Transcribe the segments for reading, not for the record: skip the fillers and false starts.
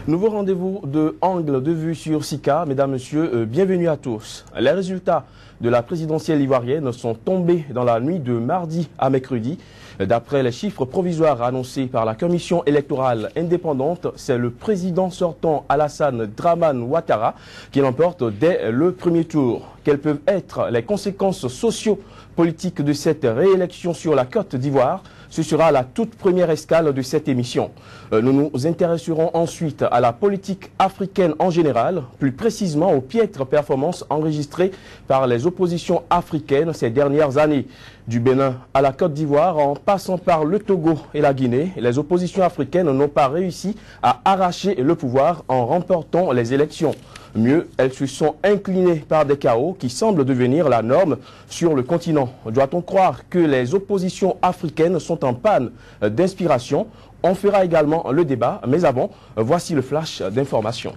Nouveau rendez-vous de Angle de vue sur Sika. Mesdames, Messieurs, bienvenue à tous. Les résultats de la présidentielle ivoirienne sont tombés dans la nuit de mardi à mercredi. D'après les chiffres provisoires annoncés par la commission électorale indépendante, c'est le président sortant Alassane Dramane Ouattara qui l'emporte dès le premier tour. Quelles peuvent être les conséquences socio-politiques de cette réélection sur la Côte d'Ivoire? Ce sera la toute première escale de cette émission. Nous nous intéresserons ensuite à la politique africaine en général, plus précisément aux piètres performances enregistrées par les oppositions africaines ces dernières années. Du Bénin à la Côte d'Ivoire, en passant par le Togo et la Guinée, les oppositions africaines n'ont pas réussi à arracher le pouvoir en remportant les élections. Mieux, elles se sont inclinées par des chaos qui semblent devenir la norme sur le continent. Doit-on croire que les oppositions africaines sont en panne d'inspiration? On fera également le débat, mais avant, voici le flash d'information.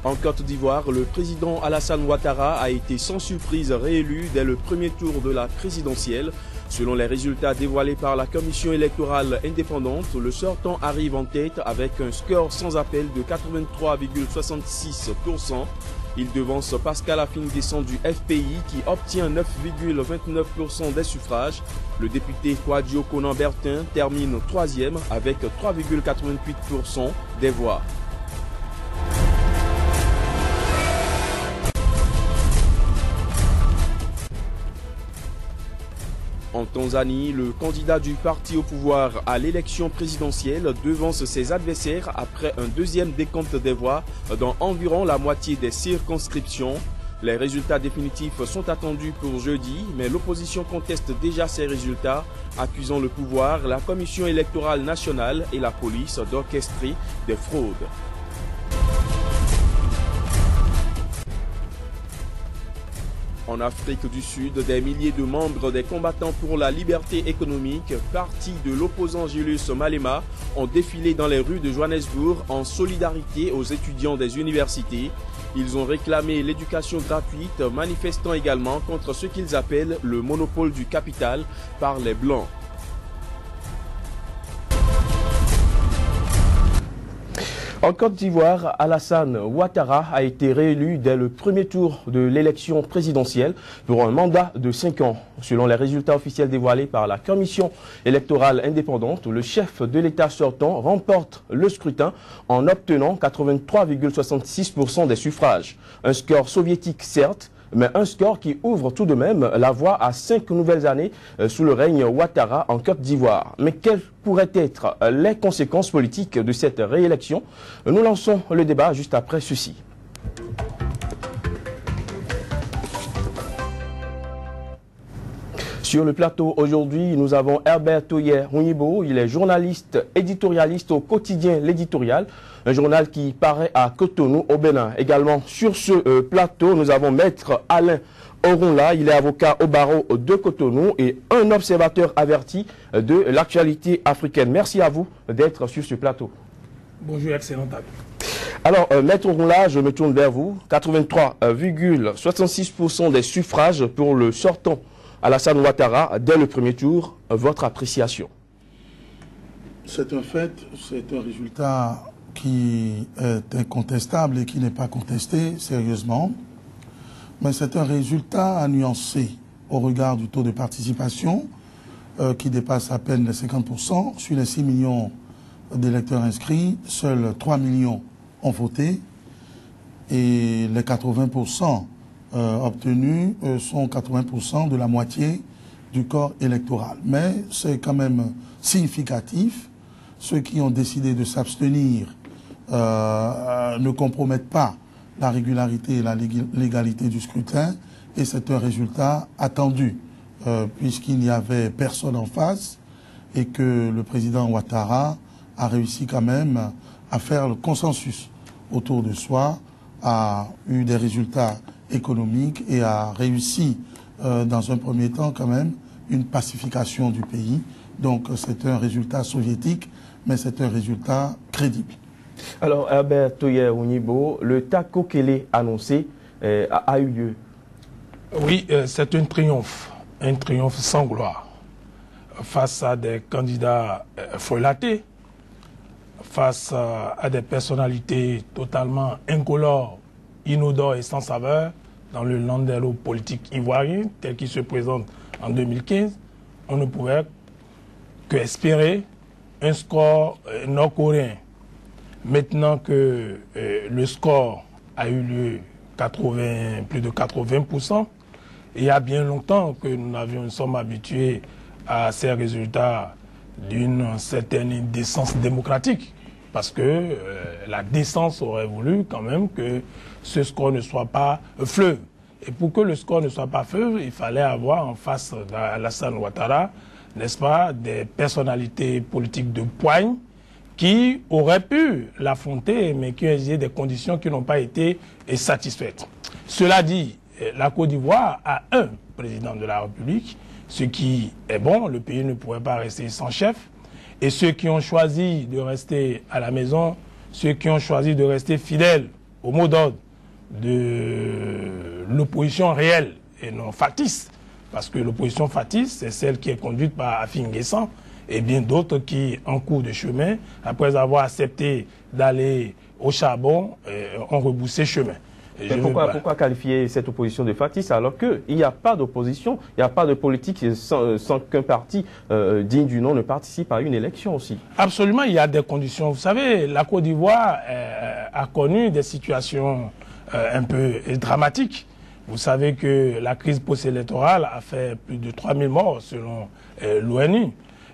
En Côte d'Ivoire, le président Alassane Ouattara a été sans surprise réélu dès le premier tour de la présidentielle. Selon les résultats dévoilés par la commission électorale indépendante, le sortant arrive en tête avec un score sans appel de 83,66%. Il devance Pascal Afine-Descend du FPI qui obtient 9,29% des suffrages. Le député Kouadio Konan-Bertin termine troisième avec 3,88% des voix. En Tanzanie, le candidat du parti au pouvoir à l'élection présidentielle devance ses adversaires après un deuxième décompte des voix dans environ la moitié des circonscriptions. Les résultats définitifs sont attendus pour jeudi, mais l'opposition conteste déjà ces résultats, accusant le pouvoir, la Commission électorale nationale et la police d'orchestrer des fraudes. En Afrique du Sud, des milliers de membres des combattants pour la liberté économique, parti de l'opposant Julius Malema, ont défilé dans les rues de Johannesburg en solidarité aux étudiants des universités. Ils ont réclamé l'éducation gratuite, manifestant également contre ce qu'ils appellent le monopole du capital par les Blancs. En Côte d'Ivoire, Alassane Ouattara a été réélu dès le premier tour de l'élection présidentielle pour un mandat de 5 ans. Selon les résultats officiels dévoilés par la commission électorale indépendante, le chef de l'État sortant remporte le scrutin en obtenant 83,66% des suffrages. Un score soviétique certes, mais un score qui ouvre tout de même la voie à 5 nouvelles années sous le règne Ouattara en Côte d'Ivoire. Mais quelles pourraient être les conséquences politiques de cette réélection? Nous lançons le débat juste après ceci. Sur le plateau aujourd'hui, nous avons Herbert Toyer-Hounibo. Il est journaliste éditorialiste au quotidien L'Éditorial, un journal qui paraît à Cotonou au Bénin. Également sur ce plateau, nous avons Maître Alain Orunla. Il est avocat au barreau de Cotonou et un observateur averti de l'actualité africaine. Merci à vous d'être sur ce plateau. Bonjour, excellent ami. Alors, Maître Orunla, je me tourne vers vous. 83,66% des suffrages pour le sortant Alassane Ouattara dès le premier tour. Votre appréciation? C'est un fait, c'est un résultat qui est incontestable et qui n'est pas contesté sérieusement. Mais c'est un résultat à nuancer au regard du taux de participation qui dépasse à peine les 50%. Sur les 6 millions d'électeurs inscrits, seuls 3 millions ont voté et les 80% obtenus sont 80% de la moitié du corps électoral. Mais c'est quand même significatif. Ceux qui ont décidé de s'abstenir ne compromettent pas la régularité et la légalité du scrutin et c'est un résultat attendu puisqu'il n'y avait personne en face et que le président Ouattara a réussi quand même à faire le consensus autour de soi, a eu des résultats économique et a réussi dans un premier temps quand même une pacification du pays. Donc c'est un résultat soviétique, mais c'est un résultat crédible. Alors Herbert Toyer-Hounibo, le Tako Kele annoncé a eu lieu. Oui, c'est un triomphe sans gloire face à des candidats frelatés, face à des personnalités totalement incolores, inodores et sans saveur dans le landerneau politique ivoirien tel qu'il se présente en 2015, on ne pouvait qu'espérer un score nord-coréen. Maintenant que le score a eu lieu plus de 80%, il y a bien longtemps que nous sommes habitués à ces résultats d'une certaine décence démocratique. Parce que la décence aurait voulu quand même que ce score ne soit pas fleuve. Et pour que le score ne soit pas fleuve, il fallait avoir en face d'Alassane Ouattara, n'est-ce pas, des personnalités politiques de poigne qui auraient pu l'affronter, mais qui ont exigé des conditions qui n'ont pas été satisfaites. Cela dit, la Côte d'Ivoire a un président de la République, ce qui est bon, le pays ne pourrait pas rester sans chef. Et ceux qui ont choisi de rester à la maison, ceux qui ont choisi de rester fidèles au mot d'ordre de l'opposition réelle et non factice, parce que l'opposition factice, c'est celle qui est conduite par Afin Guessan et bien d'autres qui, en cours de chemin, après avoir accepté d'aller au charbon, ont rebroussé chemin. Pourquoi qualifier cette opposition de factice alors qu'il n'y a pas d'opposition, il n'y a pas de politique sans qu'un parti digne du nom ne participe à une élection aussi? Absolument, il y a des conditions. Vous savez, la Côte d'Ivoire a connu des situations un peu dramatiques. Vous savez que la crise post-électorale a fait plus de 3000 morts selon l'ONU.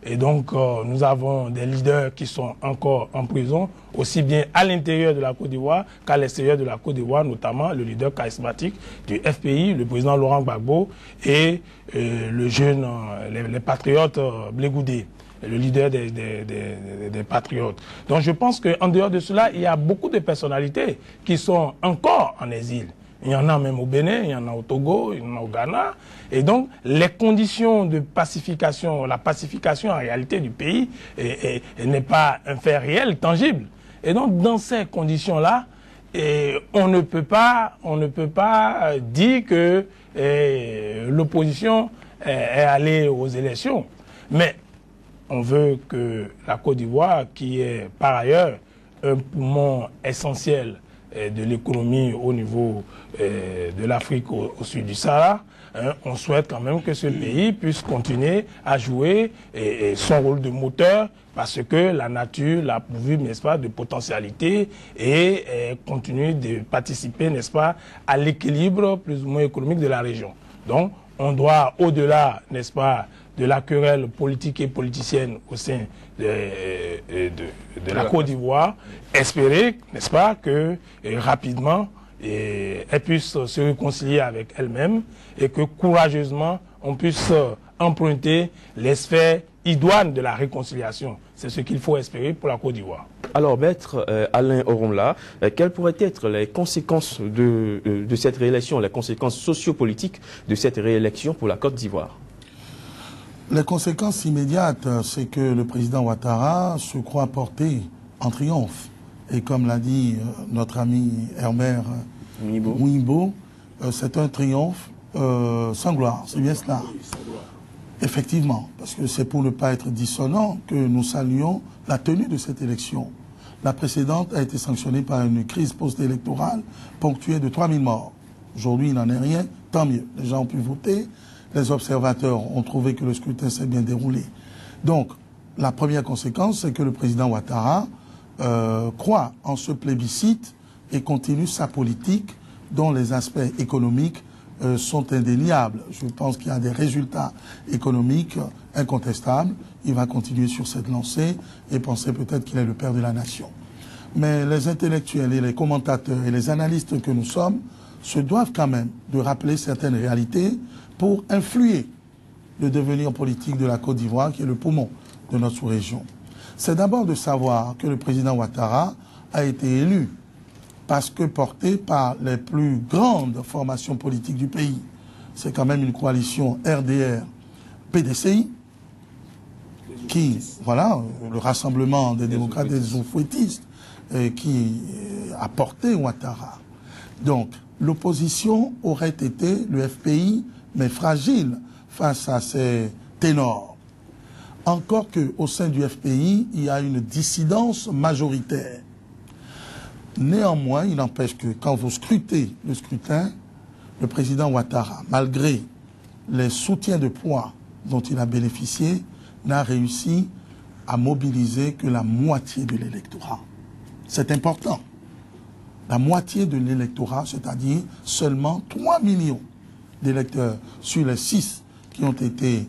Et donc, nous avons des leaders qui sont encore en prison, aussi bien à l'intérieur de la Côte d'Ivoire qu'à l'extérieur de la Côte d'Ivoire, notamment le leader charismatique du FPI, le président Laurent Gbagbo, et le jeune, les patriotes Blé Goudé, le leader des patriotes. Donc, je pense qu'en dehors de cela, il y a beaucoup de personnalités qui sont encore en exil. Il y en a même au Bénin, il y en a au Togo, il y en a au Ghana. Et donc, les conditions de pacification, la pacification en réalité du pays n'est pas un fait réel, tangible. Et donc, dans ces conditions-là, on ne peut pas dire que l'opposition est allée aux élections. Mais on veut que la Côte d'Ivoire, qui est par ailleurs un poumon essentiel de l'économie au niveau de l'Afrique au sud du Sahara, on souhaite quand même que ce pays puisse continuer à jouer son rôle de moteur parce que la nature l'a pourvu, n'est-ce pas, de potentialité et continue de participer, n'est-ce pas, à l'équilibre plus ou moins économique de la région. Donc, on doit, au-delà, n'est-ce pas, de la querelle politique et politicienne au sein de la Côte d'Ivoire, espérer, n'est-ce pas, que rapidement, elle puisse se réconcilier avec elle-même et que courageusement, on puisse emprunter les sphères idoines de la réconciliation. C'est ce qu'il faut espérer pour la Côte d'Ivoire. Alors, maître Alain Oromla, quelles pourraient être les conséquences de cette réélection, les conséquences sociopolitiques de cette réélection pour la Côte d'Ivoire? Les conséquences immédiates, c'est que le président Ouattara se croit porté en triomphe. Et comme l'a dit notre ami Herbert Mouimbo, c'est un triomphe sans gloire, c'est bien cela. Effectivement, parce que c'est pour ne pas être dissonant que nous saluons la tenue de cette élection. La précédente a été sanctionnée par une crise post-électorale ponctuée de 3000 morts. Aujourd'hui, il n'en est rien, tant mieux. Les gens ont pu voter. Les observateurs ont trouvé que le scrutin s'est bien déroulé. Donc, la première conséquence, c'est que le président Ouattara croit en ce plébiscite et continue sa politique dont les aspects économiques sont indéniables. Je pense qu'il y a des résultats économiques incontestables. Il va continuer sur cette lancée et penser peut-être qu'il est le père de la nation. Mais les intellectuels et les commentateurs et les analystes que nous sommes se doivent quand même de rappeler certaines réalités pour influer le devenir politique de la Côte d'Ivoire, qui est le poumon de notre sous-région. C'est d'abord de savoir que le président Ouattara a été élu parce que porté par les plus grandes formations politiques du pays. C'est quand même une coalition RDR-PDCI, qui, voilà, le rassemblement des démocrates et des oufouettistes, qui a porté Ouattara. Donc, l'opposition aurait été le FPI, mais fragile face à ces ténors. encore qu'au sein du FPI, il y a une dissidence majoritaire. Néanmoins, il n'empêche que quand vous scrutez le scrutin, le président Ouattara, malgré les soutiens de poids dont il a bénéficié, n'a réussi à mobiliser que la moitié de l'électorat. C'est important. La moitié de l'électorat, c'est-à-dire seulement 3 millions d'électeurs sur les 6 qui ont été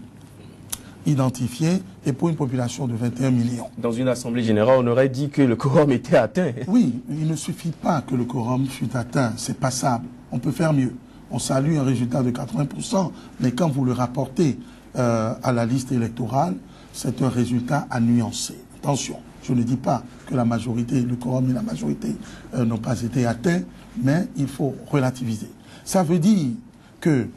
identifiés et pour une population de 21 millions. Dans une assemblée générale, on aurait dit que le quorum était atteint. Oui, il ne suffit pas que le quorum fût atteint, c'est passable. On peut faire mieux. On salue un résultat de 80%, mais quand vous le rapportez à la liste électorale, c'est un résultat à nuancer. Attention, je ne dis pas que la majorité, le quorum et la majorité n'ont pas été atteints, mais il faut relativiser. Ça veut dire que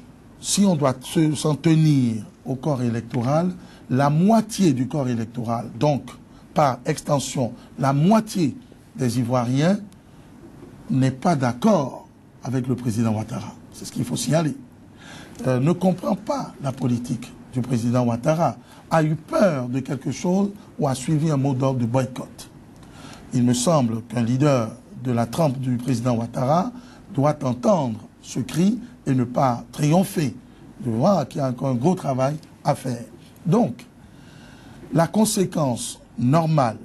si on doit s'en tenir au corps électoral, la moitié du corps électoral, donc par extension, la moitié des Ivoiriens n'est pas d'accord avec le président Ouattara. C'est ce qu'il faut signaler. Ne comprend pas la politique du président Ouattara, a eu peur de quelque chose ou a suivi un mot d'ordre de boycott. Il me semble qu'un leader de la trempe du président Ouattara doit entendre ce cri et ne pas triompher, de voir qu'il y a encore un gros travail à faire. Donc, la conséquence normale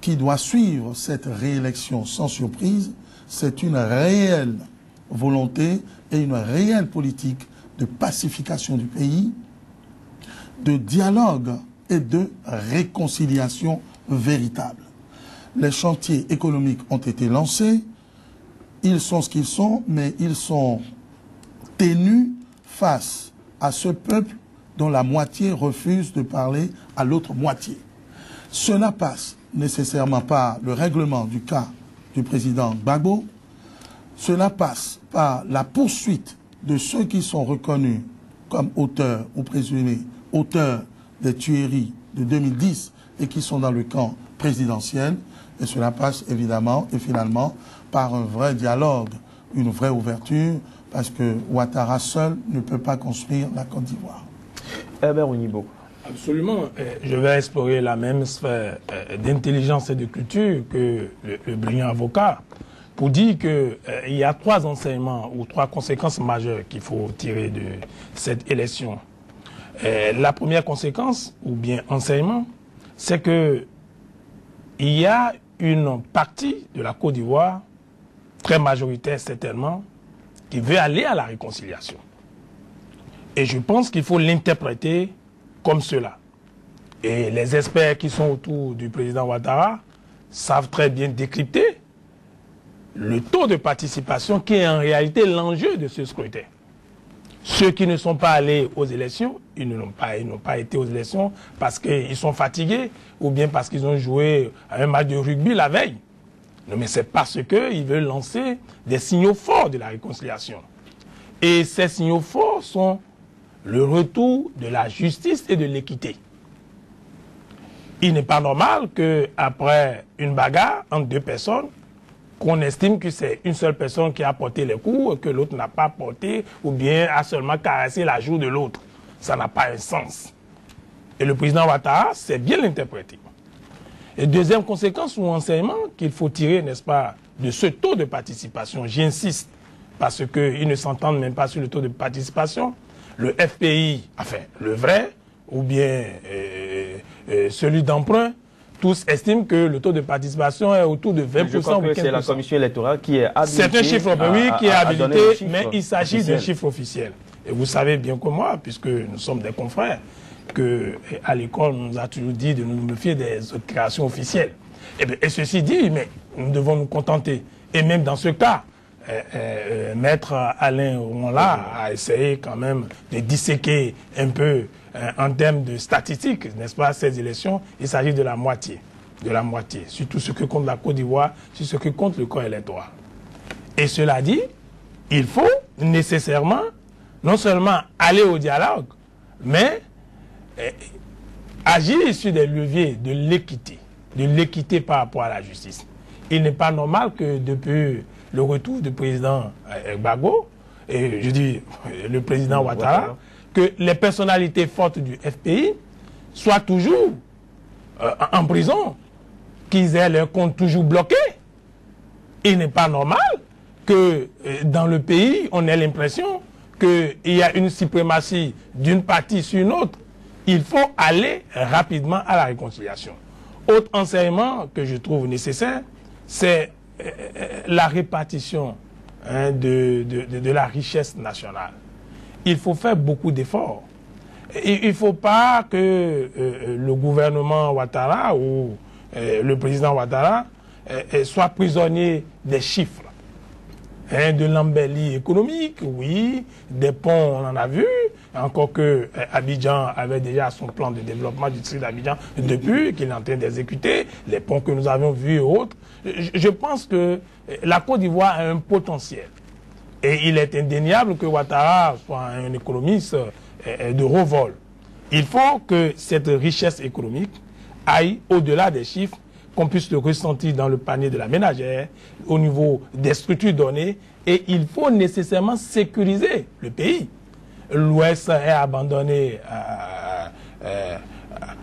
qui doit suivre cette réélection sans surprise, c'est une réelle volonté et une réelle politique de pacification du pays, de dialogue et de réconciliation véritable. Les chantiers économiques ont été lancés, ils sont ce qu'ils sont, mais ils sont ténus face à ce peuple dont la moitié refuse de parler à l'autre moitié. Cela passe nécessairement par le règlement du cas du président Gbagbo, cela passe par la poursuite de ceux qui sont reconnus comme auteurs ou présumés auteurs des tueries de 2010 et qui sont dans le camp présidentiel. Et cela passe évidemment et finalement par un vrai dialogue, une vraie ouverture, parce que Ouattara seul ne peut pas construire la Côte d'Ivoire. Herbert Onibo. Absolument. Je vais explorer la même sphère d'intelligence et de culture que le brillant avocat pour dire qu'il y a 3 enseignements ou 3 conséquences majeures qu'il faut tirer de cette élection. La première conséquence, ou bien enseignement, c'est que il y a une partie de la Côte d'Ivoire, très majoritaire certainement, qui veut aller à la réconciliation. Et je pense qu'il faut l'interpréter comme cela. Et les experts qui sont autour du président Ouattara savent très bien décrypter le taux de participation qui est en réalité l'enjeu de ce scrutin. Ceux qui ne sont pas allés aux élections, ils n'ont pas été aux élections parce qu'ils sont fatigués ou bien parce qu'ils ont joué à un match de rugby la veille. Non, mais c'est parce qu'ils veulent lancer des signaux forts de la réconciliation. Et ces signaux forts sont le retour de la justice et de l'équité. Il n'est pas normal qu'après une bagarre entre 2 personnes, qu'on estime que c'est une seule personne qui a porté les coups, que l'autre n'a pas porté, ou bien a seulement caressé la joue de l'autre. Ça n'a pas un sens. Et le président Ouattara sait bien l'interpréter. Et deuxième conséquence ou enseignement qu'il faut tirer, n'est-ce pas, de ce taux de participation, j'insiste, parce qu'ils ne s'entendent même pas sur le taux de participation, le FPI, enfin, le vrai, ou bien celui d'emprunt, tous estiment que le taux de participation est autour de 20% ou 15%. C'est la commission électorale qui est habilitée. C'est un chiffre, oui, qui est habilité, mais il s'agit d'un chiffre officiel. Et vous savez bien que moi, puisque nous sommes des confrères, qu'à l'école, on nous a toujours dit de nous méfier des créations officielles. Et ceci dit, mais nous devons nous contenter. Et même dans ce cas, Maître Alain Ouanla a essayé quand même de disséquer un peu en termes de statistiques, n'est-ce pas, ces élections. Il s'agit de la moitié, surtout ce que compte la Côte d'Ivoire, sur ce que compte le corps électoral. Et cela dit, il faut nécessairement non seulement aller au dialogue, mais agir sur des leviers de l'équité par rapport à la justice. Il n'est pas normal que depuis le retour du président Gbagbo, et je dis le président Ouattara, que les personnalités fortes du FPI soient toujours en prison, qu'ils aient leur compte toujours bloqué. Il n'est pas normal que dans le pays, on ait l'impression qu'il y a une suprématie d'une partie sur une autre. Il faut aller rapidement à la réconciliation. Autre enseignement que je trouve nécessaire, c'est la répartition de la richesse nationale. Il faut faire beaucoup d'efforts. Il ne faut pas que le gouvernement Ouattara ou le président Ouattara soit prisonnier des chiffres. De l'embellie économique, oui, des ponts, on en a vu, encore que Abidjan avait déjà son plan de développement du district d'Abidjan depuis, qu'il est en train d'exécuter, les ponts que nous avions vus et autres. Je pense que la Côte d'Ivoire a un potentiel. Et il est indéniable que Ouattara soit un économiste de haut vol. Il faut que cette richesse économique aille au-delà des chiffres, qu'on puisse le ressentir dans le panier de la ménagère, au niveau des structures données, et il faut nécessairement sécuriser le pays. L'Ouest est abandonné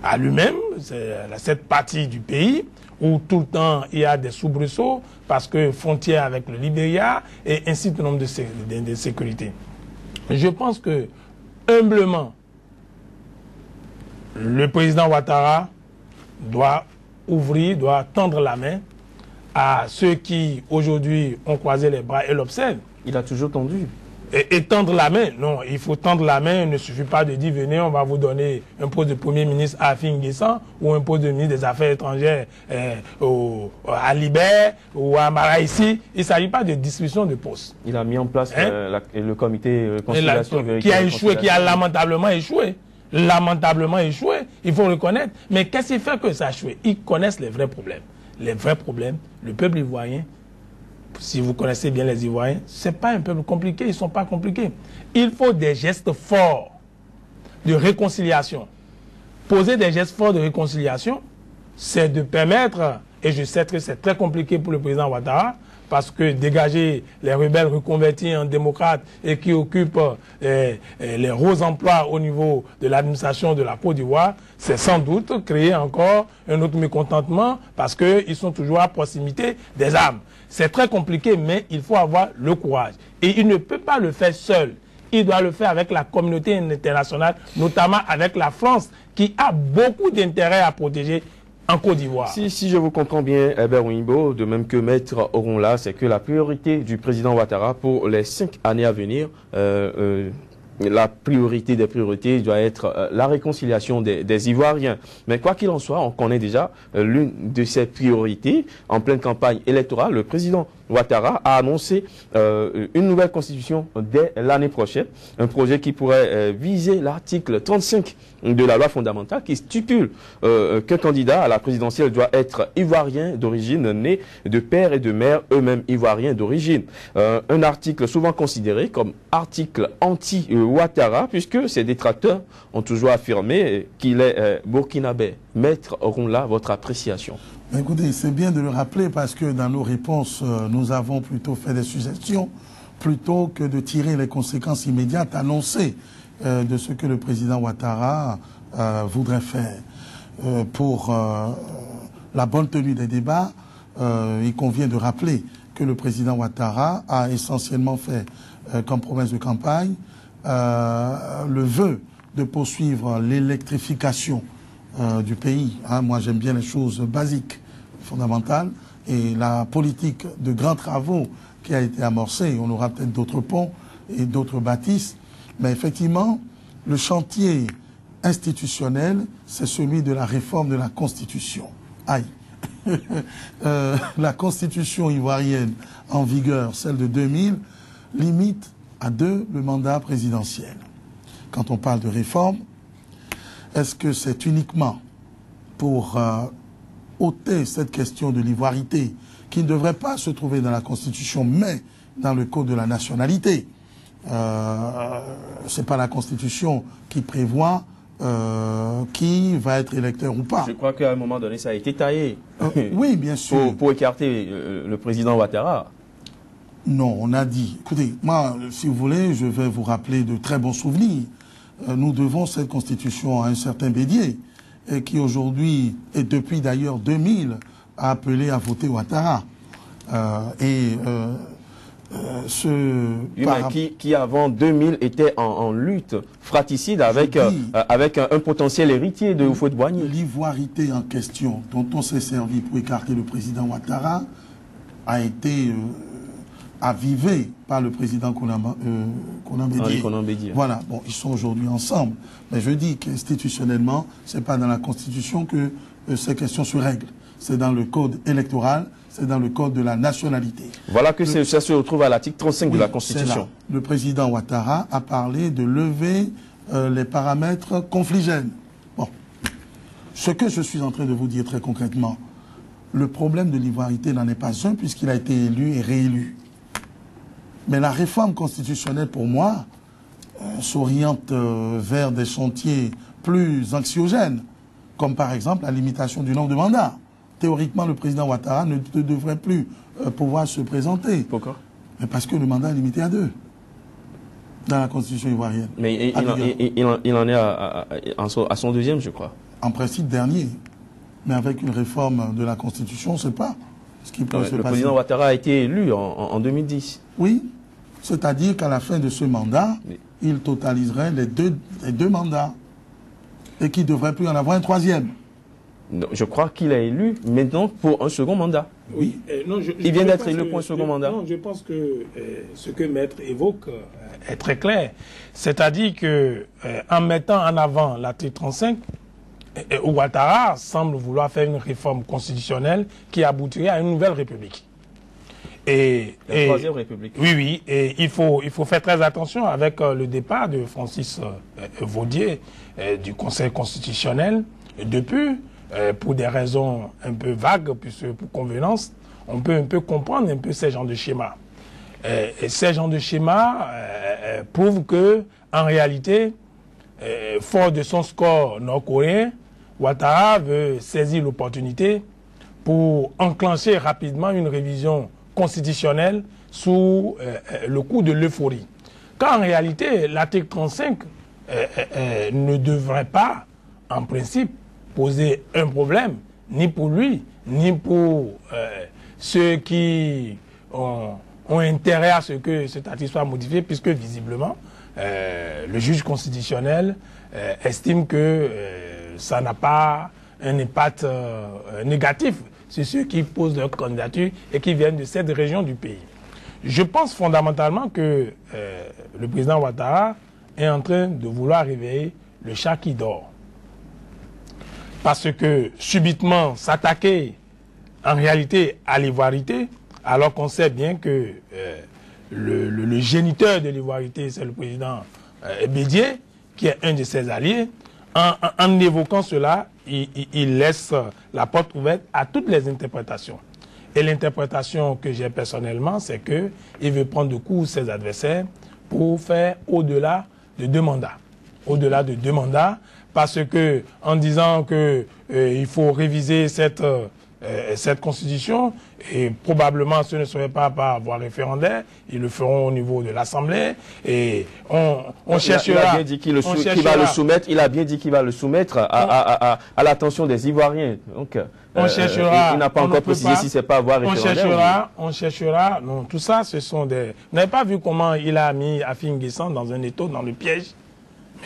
à lui-même, c'est cette partie du pays où tout le temps il y a des soubresauts parce que frontière avec le Libéria et ainsi de nombre de sécurité. Je pense que, humblement, le président Ouattara doit tendre la main à ceux qui, aujourd'hui, ont croisé les bras et l'observent. Il a toujours tendu. Et tendre la main, non, il faut tendre la main, il ne suffit pas de dire, venez, on va vous donner un poste de Premier ministre à Finguessan ou un poste de ministre des Affaires étrangères à Libère ou à Maraïsi. Il ne s'agit pas de distribution de postes. Il a mis en place le comité conciliation qui a échoué, qui a lamentablement échoué. Lamentablement échoué, il faut reconnaître. Mais qu'est-ce qui fait que ça a échoué? Ils connaissent les vrais problèmes. Les vrais problèmes, le peuple ivoirien, si vous connaissez bien les Ivoiriens, ce n'est pas un peuple compliqué, ils ne sont pas compliqués. Il faut des gestes forts de réconciliation. Poser des gestes forts de réconciliation, c'est de permettre, et je sais que c'est très compliqué pour le président Ouattara, parce que dégager les rebelles reconvertis en démocrates et qui occupent les hauts emplois au niveau de l'administration de la Côte d'Ivoire, c'est sans doute créer encore un autre mécontentement parce qu'ils sont toujours à proximité des armes. C'est très compliqué, mais il faut avoir le courage. Et il ne peut pas le faire seul. Il doit le faire avec la communauté internationale, notamment avec la France, qui a beaucoup d'intérêt à protéger en Côte d'Ivoire. Si je vous comprends bien, Herbert Wimbo, de même que Maître Oronla, c'est que la priorité du président Ouattara pour les 5 années à venir, la priorité des priorités doit être la réconciliation des Ivoiriens. Mais quoi qu'il en soit, on connaît déjà l'une de ces priorités. En pleine campagne électorale, le président Ouattara a annoncé une nouvelle constitution dès l'année prochaine, un projet qui pourrait viser l'article 35 de la loi fondamentale qui stipule qu'un candidat à la présidentielle doit être ivoirien d'origine, né de père et de mère eux-mêmes ivoiriens d'origine. Un article souvent considéré comme article anti-Ouattara puisque ses détracteurs ont toujours affirmé qu'il est burkinabé. Maître Oronla, votre appréciation? Écoutez, c'est bien de le rappeler parce que dans nos réponses, nous avons plutôt fait des suggestions plutôt que de tirer les conséquences immédiates annoncées de ce que le président Ouattara voudrait faire. Pour la bonne tenue des débats, il convient de rappeler que le président Ouattara a essentiellement fait comme promesse de campagne le vœu de poursuivre l'électrification du pays. Moi, j'aime bien les choses basiques, fondamentales, et la politique de grands travaux qui a été amorcée. On aura peut-être d'autres ponts et d'autres bâtisses, mais effectivement, le chantier institutionnel, c'est celui de la réforme de la Constitution. Aïe. La Constitution ivoirienne en vigueur, celle de 2000, limite à 2 le mandat présidentiel. Quand on parle de réforme, est-ce que c'est uniquement pour ôter cette question de l'ivoirité qui ne devrait pas se trouver dans la Constitution, mais dans le Code de la nationalité? C'est pas la Constitution qui prévoit qui va être électeur ou pas. Je crois qu'à un moment donné, ça a été taillé. Oui, bien sûr. Pour écarter le président Ouattara. Non, on a dit... Écoutez, moi, si vous voulez, je vais vous rappeler de très bons souvenirs. Nous devons cette Constitution à un certain Bédier, et qui aujourd'hui, et depuis d'ailleurs 2000, a appelé à voter Ouattara. Qui avant 2000 était en lutte fratricide avec un potentiel héritier de Houphouët-Boigny. L'ivoirité en question, dont on s'est servi pour écarter le président Ouattara, a été avivée par le président Konan-Bédié. Voilà, bon, ils sont aujourd'hui ensemble. Mais je dis qu'institutionnellement, ce n'est pas dans la Constitution que ces questions se règlent. C'est dans le code électoral, c'est dans le code de la nationalité. Voilà que ça se retrouve à l'article 35 de la Constitution. Le président Ouattara a parlé de lever les paramètres confligènes. Bon. Ce que je suis en train de vous dire très concrètement, le problème de l'ivoirité n'en est pas un puisqu'il a été élu et réélu. Mais la réforme constitutionnelle, pour moi, s'oriente vers des chantiers plus anxiogènes, comme par exemple la limitation du nombre de mandats. Théoriquement, le président Ouattara ne devrait plus pouvoir se présenter. Pourquoi? Mais parce que le mandat est limité à 2 dans la constitution ivoirienne. Mais il en est à son deuxième, je crois. En principe, dernier. Mais avec une réforme de la constitution, on ne sait pas ce qui peut se passer. Le président Ouattara a été élu en 2010. Oui, c'est-à-dire qu'à la fin de ce mandat, il totaliserait les deux mandats et qu'il ne devrait plus en avoir un troisième. Non, je crois qu'il a élu maintenant pour un second mandat. Oui. Il vient d'être élu pour un second mandat. Non, je pense que ce que Maître évoque est très clair. C'est-à-dire que en mettant en avant l'article 35, Ouattara semble vouloir faire une réforme constitutionnelle qui aboutirait à une nouvelle république. La troisième république. Oui, et il faut faire très attention avec le départ de Francis Vaudier du Conseil constitutionnel depuis. Pour des raisons un peu vagues, puisque pour convenance, on peut un peu comprendre un peu ces genres de schémas. Et ces genres de schémas prouvent que, en réalité, fort de son score nord-coréen, Ouattara veut saisir l'opportunité pour enclencher rapidement une révision constitutionnelle sous le coup de l'euphorie. Quand en réalité, l'article 35 ne devrait pas, en principe, poser un problème, ni pour lui, ni pour ceux qui ont intérêt à ce que cet article soit modifié, puisque visiblement, le juge constitutionnel estime que ça n'a pas un impact négatif sur ceux qui posent leur candidature et qui viennent de cette région du pays. Je pense fondamentalement que le président Ouattara est en train de vouloir réveiller le chat qui dort. Parce que subitement s'attaquer en réalité à l'ivoirité, alors qu'on sait bien que le géniteur de l'ivoirité, c'est le président Bédié, qui est un de ses alliés, en évoquant cela, il laisse la porte ouverte à toutes les interprétations. Et l'interprétation que j'ai personnellement, c'est qu'il veut prendre de court ses adversaires pour faire au-delà de 2 mandats. Au-delà de 2 mandats, parce que en disant que il faut réviser cette constitution, et probablement ce ne serait pas par voie référendaire, ils le feront au niveau de l'Assemblée, et on cherchera... Il a bien dit qu'il va le soumettre, il a bien dit qu'il va le soumettre à l'attention des Ivoiriens. Donc, on cherchera... il n'a pas encore précisé si c'est pas à voie référendaire. On cherchera... Non, tout ça, ce sont des... Vous n'avez pas vu comment il a mis Afin Guessan dans un étau, dans le piège?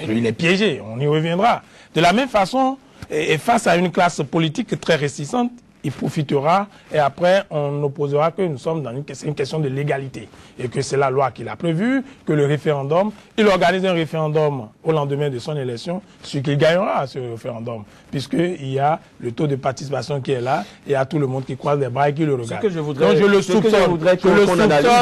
Il est piégé, on y reviendra. De la même façon, et face à une classe politique très réticente, il profitera et après on opposera que nous sommes dans une question de légalité et que c'est la loi qu'il a prévue, que le référendum, il organise un référendum au lendemain de son élection, ce qu'il gagnera à ce référendum, puisqu'il y a le taux de participation qui est là et il y a tout le monde qui croise les bras et qui le regarde. Donc je le soupçonne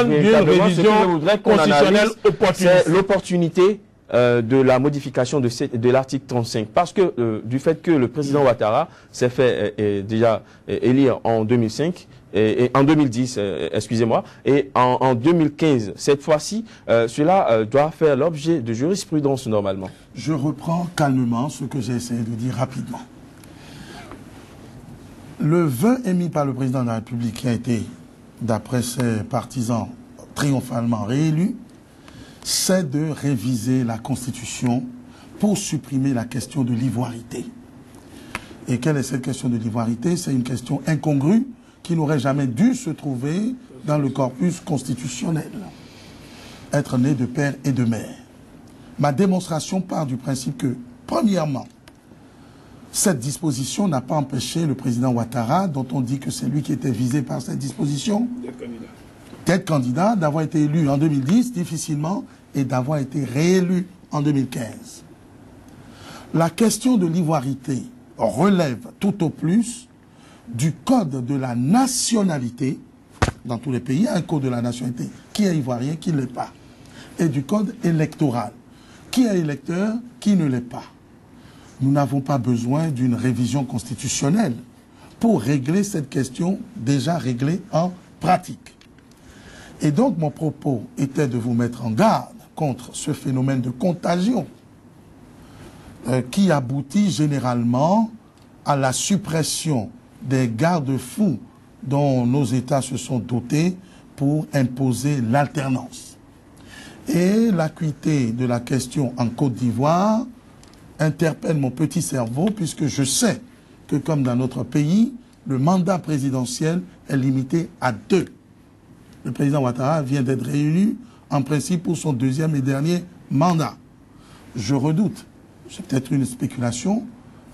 d'une révision constitutionnelle opportuniste. C'est l'opportunité de la modification de l'article 35. Parce que du fait que le président Ouattara s'est fait déjà élire en 2005, et en 2010, excusez-moi, et en 2015, cette fois-ci, cela doit faire l'objet de jurisprudence normalement. Je reprends calmement ce que j'ai essayé de dire rapidement. Le vœu émis par le président de la République, qui a été, d'après ses partisans, triomphalement réélu, c'est de réviser la Constitution pour supprimer la question de l'ivoirité. Et quelle est cette question de l'ivoirité? C'est une question incongrue qui n'aurait jamais dû se trouver dans le corpus constitutionnel. Être né de père et de mère. Ma démonstration part du principe que, premièrement, cette disposition n'a pas empêché le président Ouattara, dont on dit que c'est lui qui était visé par cette disposition, d'être candidat, d'avoir été élu en 2010, difficilement, et d'avoir été réélu en 2015. La question de l'ivoirité relève tout au plus du code de la nationalité. Dans tous les pays, il y a un code de la nationalité. Qui est ivoirien, qui ne l'est pas. Et du code électoral. Qui est électeur, qui ne l'est pas. Nous n'avons pas besoin d'une révision constitutionnelle pour régler cette question déjà réglée en pratique. Et donc, mon propos était de vous mettre en garde contre ce phénomène de contagion qui aboutit généralement à la suppression des garde-fous dont nos États se sont dotés pour imposer l'alternance. Et l'acuité de la question en Côte d'Ivoire interpelle mon petit cerveau puisque je sais que comme dans notre pays, le mandat présidentiel est limité à 2. Le président Ouattara vient d'être réélu en principe pour son 2e et dernier mandat. Je redoute, c'est peut-être une spéculation,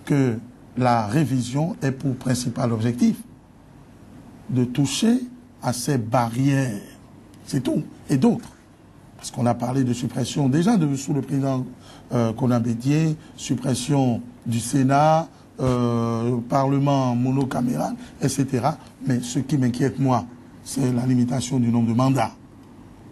que la révision ait pour principal objectif de toucher à ces barrières. C'est tout. Et d'autres. Parce qu'on a parlé de suppression déjà sous le président Konabedié, suppression du Sénat, Parlement monocaméral, etc. Mais ce qui m'inquiète, moi, c'est la limitation du nombre de mandats.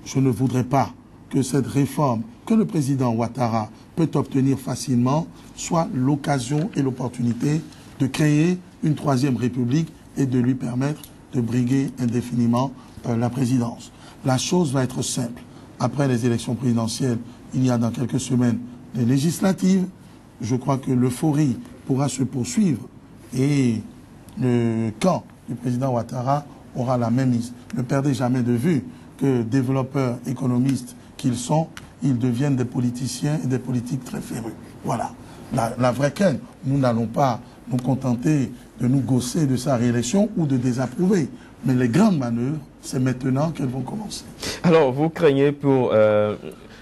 Je ne voudrais pas que cette réforme que le président Ouattara peut obtenir facilement soit l'occasion et l'opportunité de créer une 3e république et de lui permettre de briguer indéfiniment la présidence. La chose va être simple. Après les élections présidentielles, il y a dans quelques semaines les législatives. Je crois que l'euphorie pourra se poursuivre et le camp du président Ouattara aura la même mise. Ne perdez jamais de vue que développeurs économistes qu'ils sont, ils deviennent des politiciens et des politiques très férus. Voilà. La vraie quête, nous n'allons pas nous contenter de nous gausser de sa réélection ou de désapprouver. Mais les grandes manœuvres, c'est maintenant qu'elles vont commencer. Alors, vous craignez pour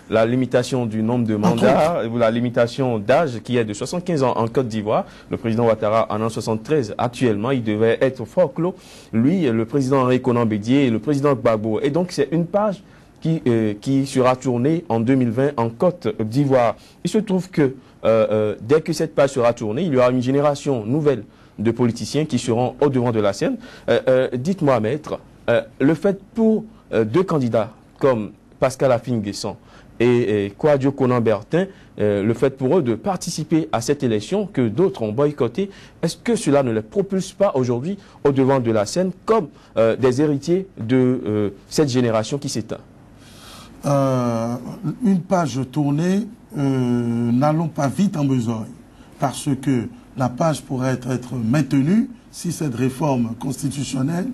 la limitation du nombre de mandats, ou la limitation d'âge qui est de 75 ans en Côte d'Ivoire. Le président Ouattara en a 73 actuellement, il devait être fort clos. Lui, le président Henri Konan Bédié et le président Gbagbo. Et donc, c'est une page qui sera tournée en 2020 en Côte d'Ivoire. Il se trouve que dès que cette page sera tournée, il y aura une génération nouvelle de politiciens qui seront au devant de la scène. Dites-moi, maître, le fait pour 2 candidats comme Pascal Affi-N'Guessan et Kouadio Konan-Bertin, le fait pour eux de participer à cette élection que d'autres ont boycotté, est-ce que cela ne les propulse pas aujourd'hui au devant de la scène comme des héritiers de cette génération qui s'éteint? Une page tournée, n'allons pas vite en besogne, parce que la page pourrait être maintenue si cette réforme constitutionnelle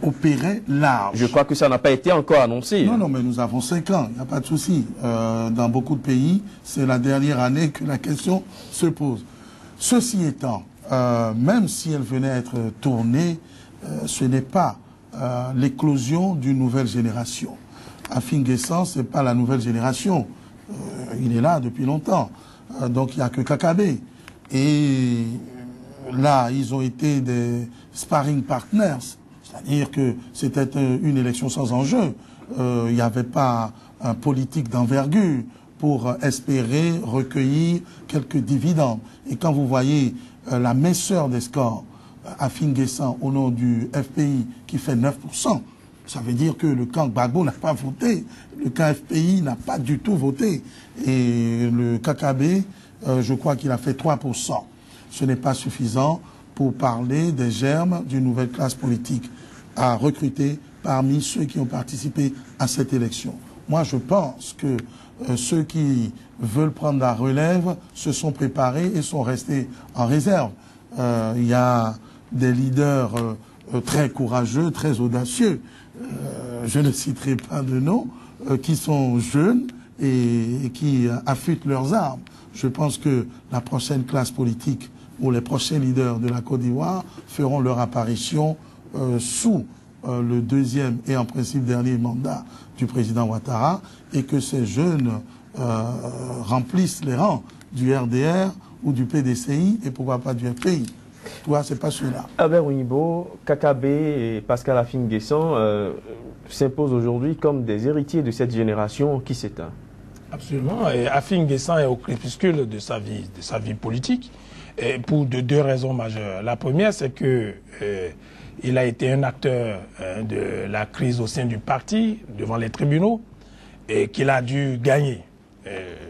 opérait large. Je crois que ça n'a pas été encore annoncé. Non, non, mais nous avons 5 ans, il n'y a pas de souci. Dans beaucoup de pays, c'est la dernière année que la question se pose. Ceci étant, même si elle venait être tournée, ce n'est pas l'éclosion d'une nouvelle génération. Affi-N'Guessan, ce n'est pas la nouvelle génération. Il est là depuis longtemps. Donc il n'y a que Kakabé. Et là, ils ont été des sparring partners. C'est-à-dire que c'était une élection sans enjeu. Il n'y avait pas un politique d'envergure pour espérer recueillir quelques dividendes. Et quand vous voyez la minceur des scores, Affi-N'Guessan au nom du FPI qui fait 9%, ça veut dire que le camp Gbagbo n'a pas voté, le camp FPI n'a pas du tout voté. Et le KKB, je crois qu'il a fait 3%. Ce n'est pas suffisant pour parler des germes d'une nouvelle classe politique à recruter parmi ceux qui ont participé à cette élection. Moi, je pense que ceux qui veulent prendre la relève se sont préparés et sont restés en réserve. Il y a des leaders très courageux, très audacieux, je ne citerai pas de nom, qui sont jeunes et qui affûtent leurs armes. Je pense que la prochaine classe politique ou les prochains leaders de la Côte d'Ivoire feront leur apparition sous le deuxième et en principe dernier mandat du président Ouattara, et que ces jeunes remplissent les rangs du RDR ou du PDCI et pourquoi pas du FPI. Toi, c'est pas cela. Albert Ounibo, Kakabe et Pascal Afin-Guessan s'imposent aujourd'hui comme des héritiers de cette génération qui s'éteint. Absolument. Et Afin-Guessan est au crépuscule de sa vie politique, et pour deux raisons majeures. La première, c'est que il a été un acteur de la crise au sein du parti, devant les tribunaux, et qu'il a dû gagner.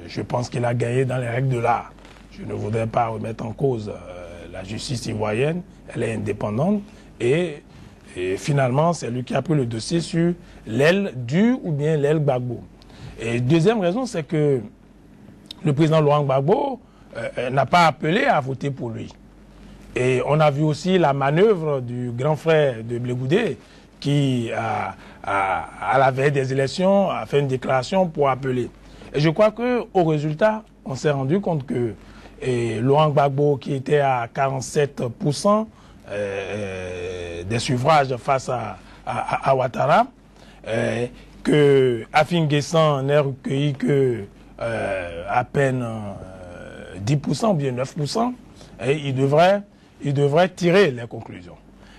Je pense qu'il a gagné dans les règles de l'art. Je ne voudrais pas remettre en cause la justice ivoirienne, elle est indépendante, et finalement, c'est lui qui a pris le dossier sur l'aile du ou bien l'aile Gbagbo. Et deuxième raison, c'est que le président Laurent Gbagbo n'a pas appelé à voter pour lui. Et on a vu aussi la manœuvre du grand frère de Blé Goudé qui, à la veille des élections, a fait une déclaration pour appeler. Et je crois qu'au résultat, on s'est rendu compte que Laurent Gbagbo, qui était à 47% des suffrages face à Ouattara, que Afin-Guessan n'ait recueilli que à peine 10% ou bien 9%, et il devrait tirer les conclusions.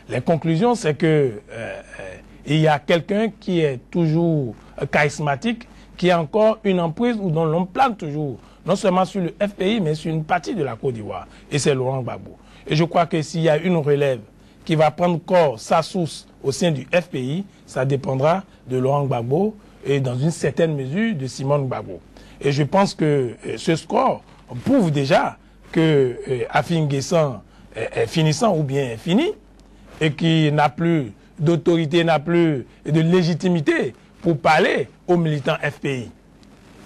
Les conclusions, c'est que il y a quelqu'un qui est toujours charismatique, qui a encore une emprise ou dont l'on plane toujours, non seulement sur le FPI, mais sur une partie de la Côte d'Ivoire. Et c'est Laurent Gbagbo. Et je crois que s'il y a une relève qui va prendre corps, sa source au sein du FPI, ça dépendra de Laurent Gbagbo et dans une certaine mesure de Simone Gbagbo. Et je pense que ce score prouve déjà que Afin-Guessan est finissant ou bien est fini et qui n'a plus d'autorité, n'a plus de légitimité pour parler aux militants FPI.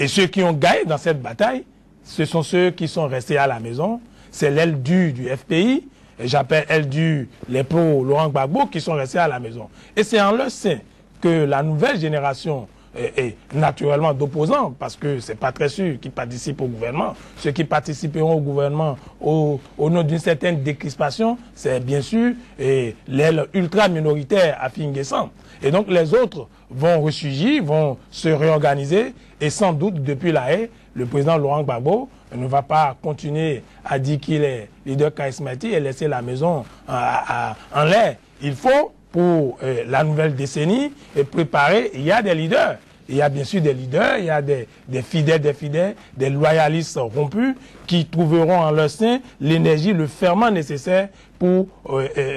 Et ceux qui ont gagné dans cette bataille, ce sont ceux qui sont restés à la maison. C'est l'aile du FPI, et j'appelle aile du les pro-Laurent Gbagbo qui sont restés à la maison. Et c'est en leur sein que la nouvelle génération est naturellement d'opposants, parce que c'est pas très sûr qu'ils participent au gouvernement. Ceux qui participeront au gouvernement au nom d'une certaine décrispation, c'est bien sûr l'aile ultra minoritaire Afin-Guessan. Et donc les autres vont ressurgir, vont se réorganiser, et sans doute depuis la haie, le président Laurent Gbagbo ne va pas continuer à dire qu'il est leader charismatique et laisser la maison en l'air. Il faut, pour la nouvelle décennie, préparer, il y a des leaders. Il y a bien sûr des leaders, il y a des fidèles, des loyalistes rompus qui trouveront en leur sein l'énergie, le ferment nécessaire pour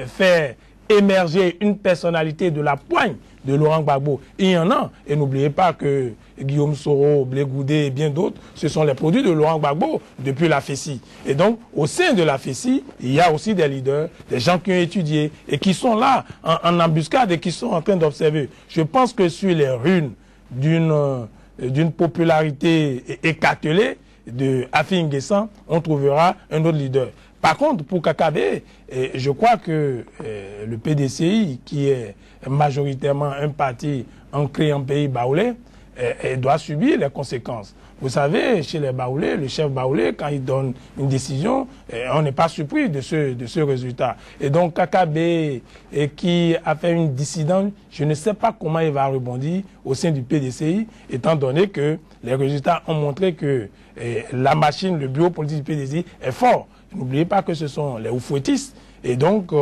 faire émerger une personnalité de la poigne de Laurent Gbagbo. Il y en a, et n'oubliez pas que Guillaume Soro, Blé Goudé et bien d'autres, ce sont les produits de Laurent Gbagbo depuis la FECI. Et donc, au sein de la FECI, il y a aussi des leaders, des gens qui ont étudié et qui sont là en embuscade et qui sont en train d'observer. Je pense que sur les runes d'une popularité écartelée de Afin-Guessan, on trouvera un autre leader. Par contre, pour Kakabe, je crois que le PDCI, qui est majoritairement un parti ancré en pays baoulé, doit subir les conséquences. Vous savez, chez les Baoulés, le chef baoulé, quand il donne une décision, on n'est pas surpris de ce résultat. Et donc, Kakabe, qui a fait une dissidence, je ne sais pas comment il va rebondir au sein du PDCI, étant donné que les résultats ont montré que la machine, le bureau politique du PDCI est fort. N'oubliez pas que ce sont les oufouettistes, et donc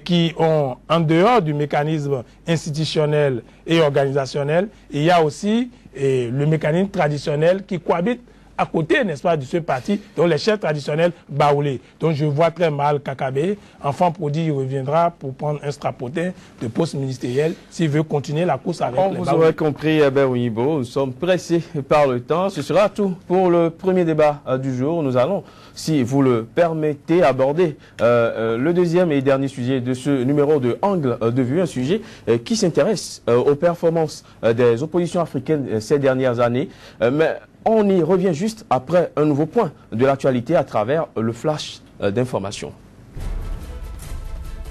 qui ont, en dehors du mécanisme institutionnel et organisationnel, il y a aussi le mécanisme traditionnel qui cohabite à côté, n'est-ce pas, de ce parti, dont les chefs traditionnels baoulés. Donc je vois très mal Kakabe, enfant prodige, il reviendra pour prendre un strapotin de poste ministériel s'il veut continuer la course avec les baoulés. Vous aurez compris, Albert Ounibo, nous sommes pressés par le temps. Ce sera tout pour le premier débat du jour. Nous allons, si vous le permettez, aborder le deuxième et dernier sujet de ce numéro de Angle de Vue, un sujet qui s'intéresse aux performances des oppositions africaines ces dernières années. Mais on y revient juste après un nouveau point de l'actualité à travers le flash d'information.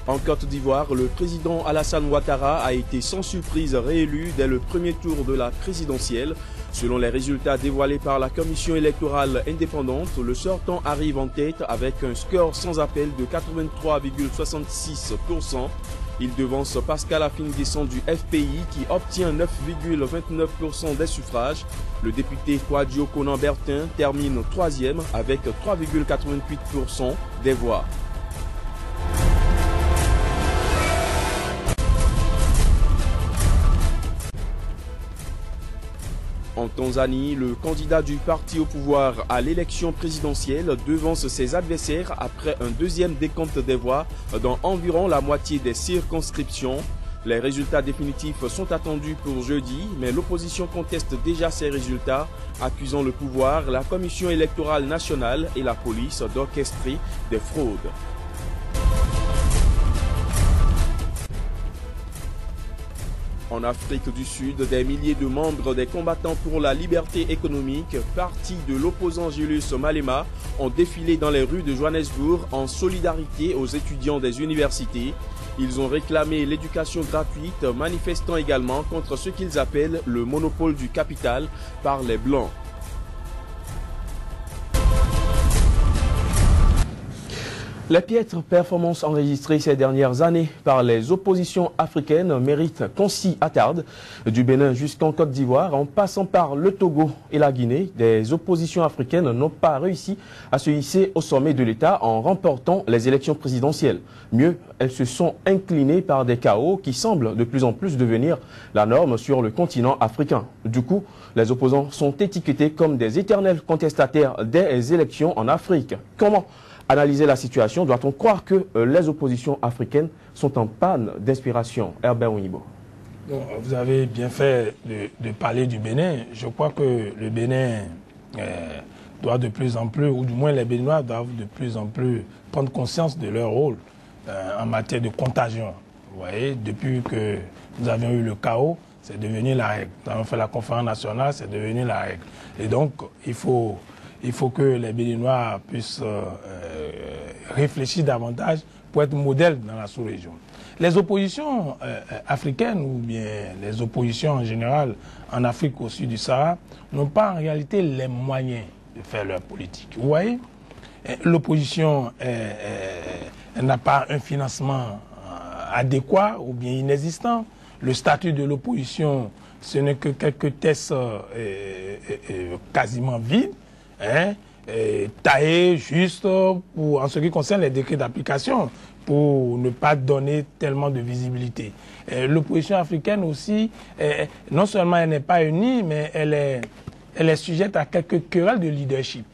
En Côte d'Ivoire, le président Alassane Ouattara a été sans surprise réélu dès le premier tour de la présidentielle. Selon les résultats dévoilés par la commission électorale indépendante, le sortant arrive en tête avec un score sans appel de 83,66%. Il devance Pascal Affinguesson du FPI qui obtient 9,29% des suffrages. Le député Kouadio Konan-Bertin termine troisième avec 3,88% des voix. En Tanzanie, le candidat du parti au pouvoir à l'élection présidentielle devance ses adversaires après un deuxième décompte des voix dans environ la moitié des circonscriptions. Les résultats définitifs sont attendus pour jeudi, mais l'opposition conteste déjà ces résultats, accusant le pouvoir, la Commission électorale nationale et la police d'orchestrer des fraudes. En Afrique du Sud, des milliers de membres des combattants pour la liberté économique, parti de l'opposant Julius Malema, ont défilé dans les rues de Johannesburg en solidarité aux étudiants des universités. Ils ont réclamé l'éducation gratuite, manifestant également contre ce qu'ils appellent le monopole du capital par les Blancs. Les piètres performances enregistrées ces dernières années par les oppositions africaines méritent qu'on s'y attarde. Du Bénin jusqu'en Côte d'Ivoire, en passant par le Togo et la Guinée, des oppositions africaines n'ont pas réussi à se hisser au sommet de l'État en remportant les élections présidentielles. Mieux, elles se sont inclinées par des chaos qui semblent de plus en plus devenir la norme sur le continent africain. Du coup, les opposants sont étiquetés comme des éternels contestataires des élections en Afrique. Comment analyser la situation? Doit-on croire que les oppositions africaines sont en panne d'inspiration? Herbert Ouinibo. Vous avez bien fait de parler du Bénin. Je crois que le Bénin doit de plus en plus, ou du moins les Béninois doivent de plus en plus prendre conscience de leur rôle en matière de contagion. Vous voyez, depuis que nous avions eu le chaos, c'est devenu la règle. Nous avons fait la conférence nationale, c'est devenu la règle. Et donc, il faut que les Béninois puissent réfléchir davantage pour être modèles dans la sous-région. Les oppositions africaines, ou bien les oppositions en général en Afrique au sud du Sahara, n'ont pas en réalité les moyens de faire leur politique. Vous voyez, l'opposition n'a pas un financement adéquat ou bien inexistant. Le statut de l'opposition, ce n'est que quelques tests quasiment vides, taillés juste en ce qui concerne les décrets d'application, pour ne pas donner tellement de visibilité. L'opposition africaine aussi, non seulement elle n'est pas unie, mais elle est sujette à quelques querelles de leadership.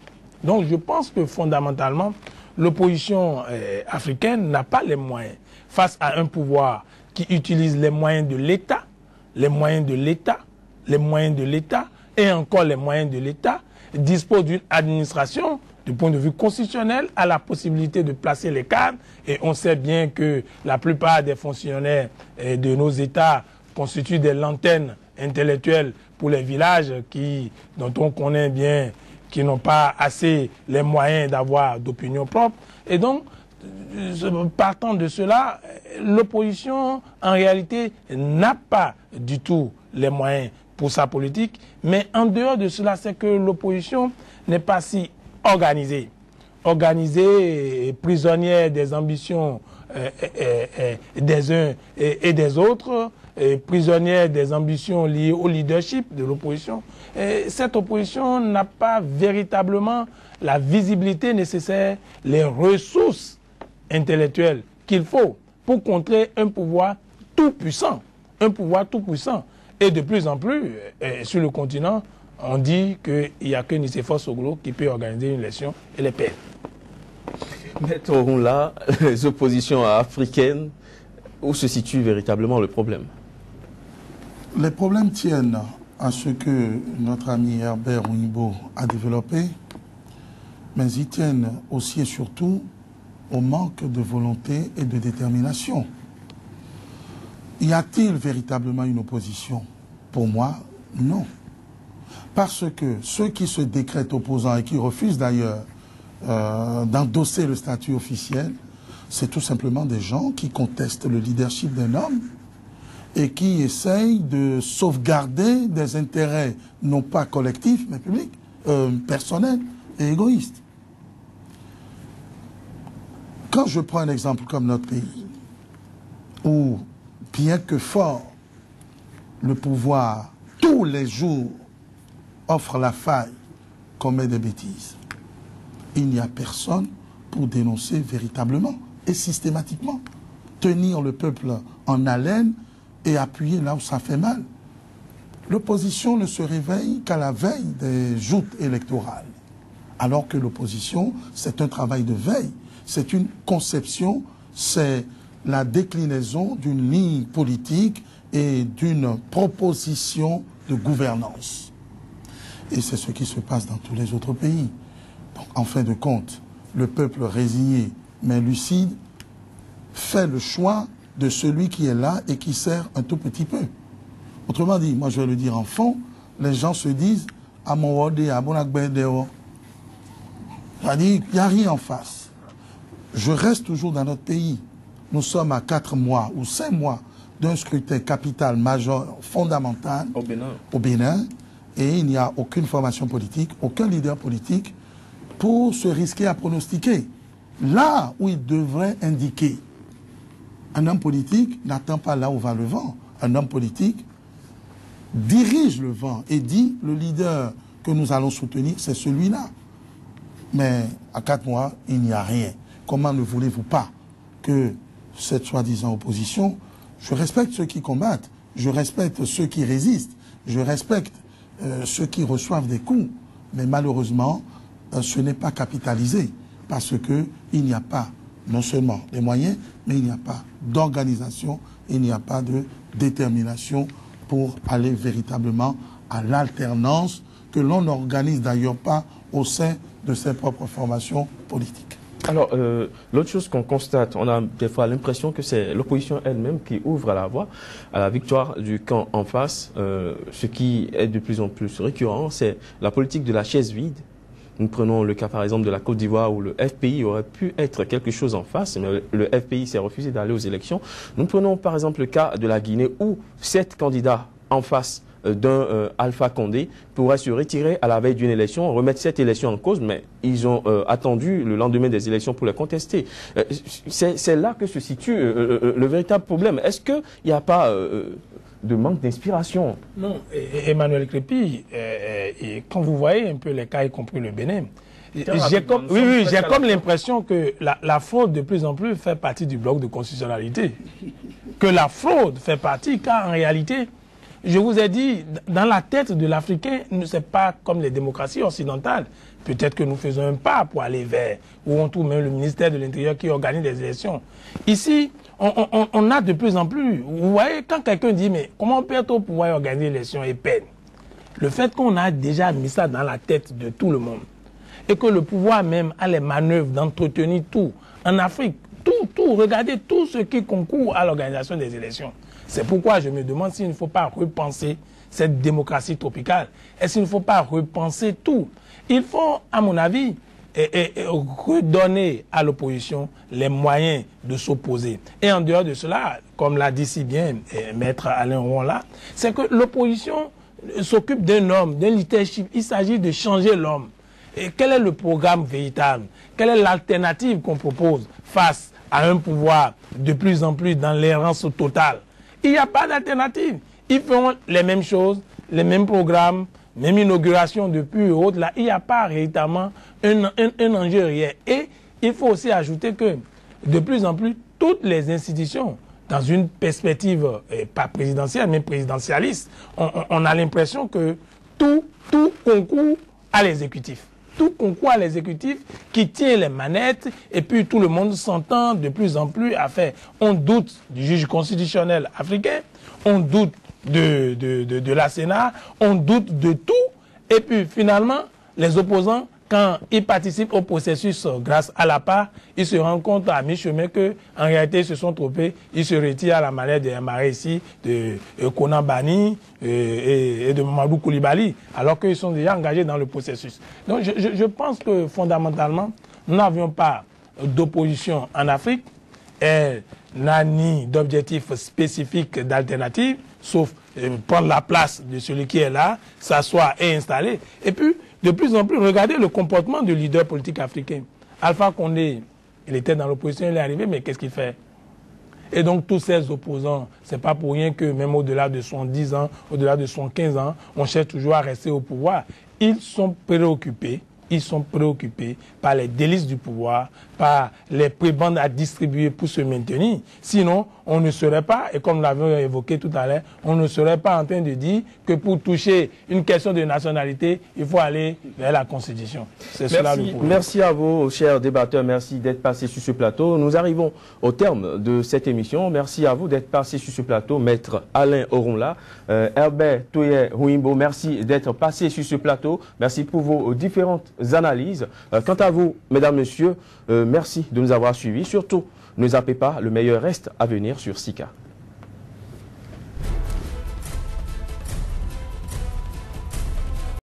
Donc je pense que fondamentalement, l'opposition africaine n'a pas les moyens, face à un pouvoir qui utilise les moyens de l'État, les moyens de l'État, les moyens de l'État, et encore les moyens de l'État, dispose d'une administration, du point de vue constitutionnel, a la possibilité de placer les cadres. Et on sait bien que la plupart des fonctionnaires de nos États constituent des lanternes intellectuelles pour les villages dont on connaît bien qui n'ont pas assez les moyens d'avoir d'opinion propre. Et donc, partant de cela, l'opposition, en réalité, n'a pas du tout les moyens pour sa politique. Mais en dehors de cela, c'est que l'opposition n'est pas si organisée. Organisée et prisonnière des ambitions des uns et des autres, et prisonnière des ambitions liées au leadership de l'opposition. Cette opposition n'a pas véritablement la visibilité nécessaire, les ressources intellectuelles qu'il faut pour contrer un pouvoir tout puissant. Un pouvoir tout puissant. Et de plus en plus, sur le continent, on dit qu'il n'y a que Nicéphore Soglo qui peut organiser une élection et les perdre. Mettons là les oppositions africaines. Où se situe véritablement le problème? Les problèmes tiennent à ce que notre ami Herbert Ouinibo a développé, mais ils tiennent aussi et surtout au manque de volonté et de détermination. Y a-t-il véritablement une opposition? Pour moi, non. Parce que ceux qui se décrètent opposants et qui refusent d'ailleurs d'endosser le statut officiel c'est tout simplement des gens qui contestent le leadership d'un homme et qui essayent de sauvegarder des intérêts non pas collectifs, mais publics, personnels et égoïstes. Quand je prends un exemple comme notre pays, où, bien que fort, le pouvoir, tous les jours, offre la faille, commet des bêtises, il n'y a personne pour dénoncer véritablement et systématiquement, tenir le peuple en haleine et appuyer là où ça fait mal. L'opposition ne se réveille qu'à la veille des joutes électorales, alors que l'opposition, c'est un travail de veille, c'est une conception, c'est la déclinaison d'une ligne politique et d'une proposition de gouvernance. Et c'est ce qui se passe dans tous les autres pays. Donc, en fin de compte, le peuple résigné mais lucide fait le choix de celui qui est là et qui sert un tout petit peu. Autrement dit, moi je vais le dire en fond, les gens se disent « à mon wode, à mon akbedeo ». C'est-à-dire qu'il n'y a rien en face. Je reste toujours dans notre pays. Nous sommes à 4 mois ou 5 mois d'un scrutin capital majeur fondamental au Bénin et il n'y a aucune formation politique, aucun leader politique pour se risquer à pronostiquer. Là où il devrait indiquer, un homme politique n'attend pas là où va le vent. Un homme politique dirige le vent et dit le leader que nous allons soutenir, c'est celui-là. Mais à 4 mois, il n'y a rien. Comment ne voulez-vous pas que cette soi-disant opposition, je respecte ceux qui combattent, je respecte ceux qui résistent, je respecte ceux qui reçoivent des coups, mais malheureusement, ce n'est pas capitalisé parce qu'il n'y a pas non seulement des moyens, mais il n'y a pas d'organisation, il n'y a pas de détermination pour aller véritablement à l'alternance que l'on n'organise d'ailleurs pas au sein de ses propres formations politiques. Alors, l'autre chose qu'on constate, on a des fois l'impression que c'est l'opposition elle-même qui ouvre la voie à la victoire du camp en face. Ce qui est de plus en plus récurrent, c'est la politique de la chaise vide. Nous prenons le cas par exemple de la Côte d'Ivoire où le FPI aurait pu être quelque chose en face, mais le FPI s'est refusé d'aller aux élections. Nous prenons par exemple le cas de la Guinée où 7 candidats en face d'un Alpha Condé pourraient se retirer à la veille d'une élection, remettre cette élection en cause, mais ils ont attendu le lendemain des élections pour les contester. C'est là que se situe le véritable problème. Est-ce qu'il n'y a pas de manque d'inspiration? Non, Emmanuel Crépy, quand vous voyez un peu les cas, y compris le Bénin, j'ai comme l'impression que la fraude de plus en plus fait partie du bloc de constitutionnalité. Que la fraude fait partie, car en réalité, je vous ai dit, dans la tête de l'Africain, ce n'est pas comme les démocraties occidentales. Peut-être que nous faisons un pas pour aller vers, où on trouve même le ministère de l'Intérieur qui organise des élections. Ici, on a de plus en plus. Vous voyez, quand quelqu'un dit, mais comment peut-on pouvoir organiser l'élection et peine? Le fait qu'on a déjà mis ça dans la tête de tout le monde, et que le pouvoir même a les manœuvres d'entretenir tout, en Afrique, tout, regardez tout ce qui concourt à l'organisation des élections. C'est pourquoi je me demande s'il ne faut pas repenser cette démocratie tropicale. Est-ce qu'il ne faut pas repenser tout? Il faut, à mon avis, redonner à l'opposition les moyens de s'opposer. Et en dehors de cela, comme l'a dit si bien Maître Alain Ronla, c'est que l'opposition s'occupe d'un homme, d'un leadership. Il s'agit de changer l'homme. Et quel est le programme véritable? Quelle est l'alternative qu'on propose face à un pouvoir de plus en plus dans l'errance totale? Il n'y a pas d'alternative. Ils font les mêmes choses, les mêmes programmes, même inauguration depuis et autres. Là, il n'y a pas véritablement un enjeu réel. Et il faut aussi ajouter que de plus en plus, toutes les institutions, dans une perspective pas présidentielle, mais présidentialiste, on a l'impression que tout concourt à l'exécutif. Tout concourt à l'exécutif qui tient les manettes et puis tout le monde s'entend de plus en plus à faire. On doute du juge constitutionnel africain, on doute de la Sénat, on doute de tout et puis finalement les opposants, quand ils participent au processus grâce à la part, ils se rendent compte à mi-chemin qu'en réalité ils se sont trompés, ils se retirent à la manière de Mbaré ici, de Konan Bani et de Mamadou Koulibaly, alors qu'ils sont déjà engagés dans le processus. Donc je pense que fondamentalement, nous n'avions pas d'opposition en Afrique, elle n'a ni d'objectif spécifique d'alternative, sauf prendre la place de celui qui est là, s'asseoir et installer. Et puis, de plus en plus, regardez le comportement du leader politique africain. Alpha Condé, il était dans l'opposition, il est arrivé, mais qu'est-ce qu'il fait? Et donc, tous ces opposants, c'est pas pour rien que même au-delà de 70 ans, au-delà de 75 ans, on cherche toujours à rester au pouvoir. Ils sont préoccupés par les délices du pouvoir, par les prébendes à distribuer pour se maintenir. Sinon, on ne serait pas, et comme nous l'avons évoqué tout à l'heure, on ne serait pas en train de dire que pour toucher une question de nationalité, il faut aller vers la Constitution. C'est cela le problème. Merci à vous, chers débatteurs. Merci d'être passés sur ce plateau. Nous arrivons au terme de cette émission. Merci à vous d'être passés sur ce plateau. Maître Alain Oronla, Herbert Toye Huimbo, merci d'être passés sur ce plateau. Merci pour vos différentes analyses. Quant à vous, mesdames, messieurs, merci de nous avoir suivis. Surtout, ne zappez pas, le meilleur reste à venir sur Sika.